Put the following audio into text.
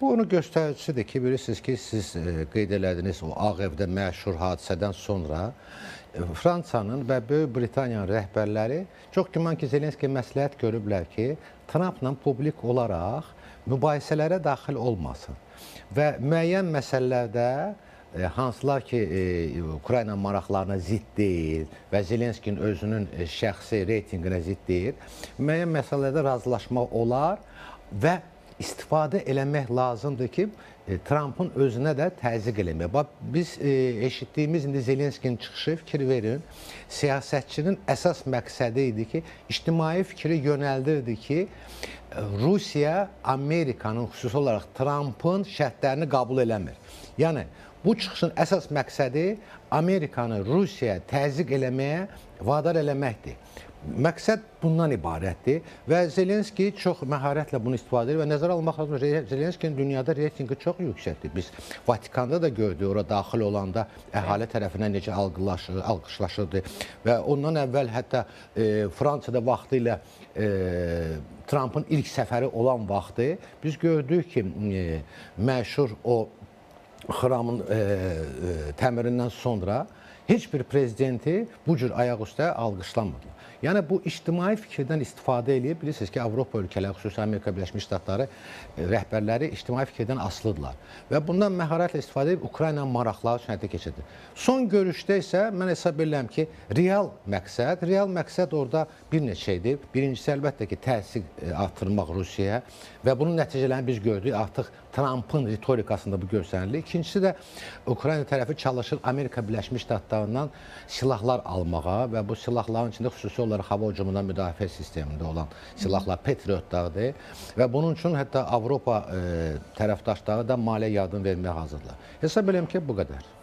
Bu onun göstəricisidir ki, bilirsiniz ki, siz qeyd elədiniz o Ağ Evdə məşhur hadisədən sonra Fransanın və Böyük Britaniyanın rəhbərləri çox güman ki, Zelenski məsləhət görüblər ki, Trumpla publik olaraq mübahisələrə daxil olmasın və müəyyən məsələlərdə hansılar ki, Ukrayna maraqlarına zidd deyil və Zelenskinin özünün şəxsi reytinqinə zidd deyil, müəyyən məsələlərdə razılaşmaq olar və istifadə eləmək lazımdır ki, Trumpın özünə də təzyiq eləmək. Bax, biz eşitdiyimiz indi Zelenskinin çıxışı, fikir verin, siyasətçinin əsas məqsədi idi ki, ictimai fikri yönəldirdi ki, Rusiya Amerikanın, xüsusi olaraq Trumpın şərtlərini qəbul eləmir. Yəni, bu çıxışın əsas məqsədi Amerikanı Rusiyaya təzyiq eləməyə vadar eləməkdir. Məqsəd bundan ibarətdir və Zelenski çox məharətlə bunu istifadə edir və nəzərə almaq lazım. Zelenskinin dünyada reytinqi çox yüksəkdir. Biz Vatikanda da gördük, ora daxil olanda əhali tərəfindən necə alqışlaşırdı və ondan əvvəl hətta Fransada vaxtı ilə Trumpın ilk səfəri olan vaxtı biz gördük ki, məşhur o xramın təmirindən sonra heç bir prezidenti bu cür ayaq üstə alqışlanmadı. Yəni, bu ictimai fikirdən istifadə edib, bilirsiniz ki, Avropa ölkələri, xüsusən Amerika Birləşmiş Ştatları rəhbərləri ictimai fikirdən asılıdırlar və bundan məharətlə istifadə edib Ukrayna maraqları üçün həyata keçirdi. Son görüşdə isə mən hesab edirəm ki, real məqsəd orada bir neçə idi. Birincisi, əlbəttə ki, təsir artırmaq Rusiyaya və bunun nəticələrini biz gördük, artıq Trumpın ritorikasında bu görsənilir. İkincisi də Ukrayna tərəfi çalışır Amerika Birləşmiş Ştatlarından silahlar almağa və bu silahların içində xüsusi olaraq hava hücumundan müdafiə sistemində olan silahlar Patriotlardır və bunun üçün hətta Avropa tərəfdaşları da maliyyə yardım verməyə hazırlar. Hesab edirəm ki, bu qədər.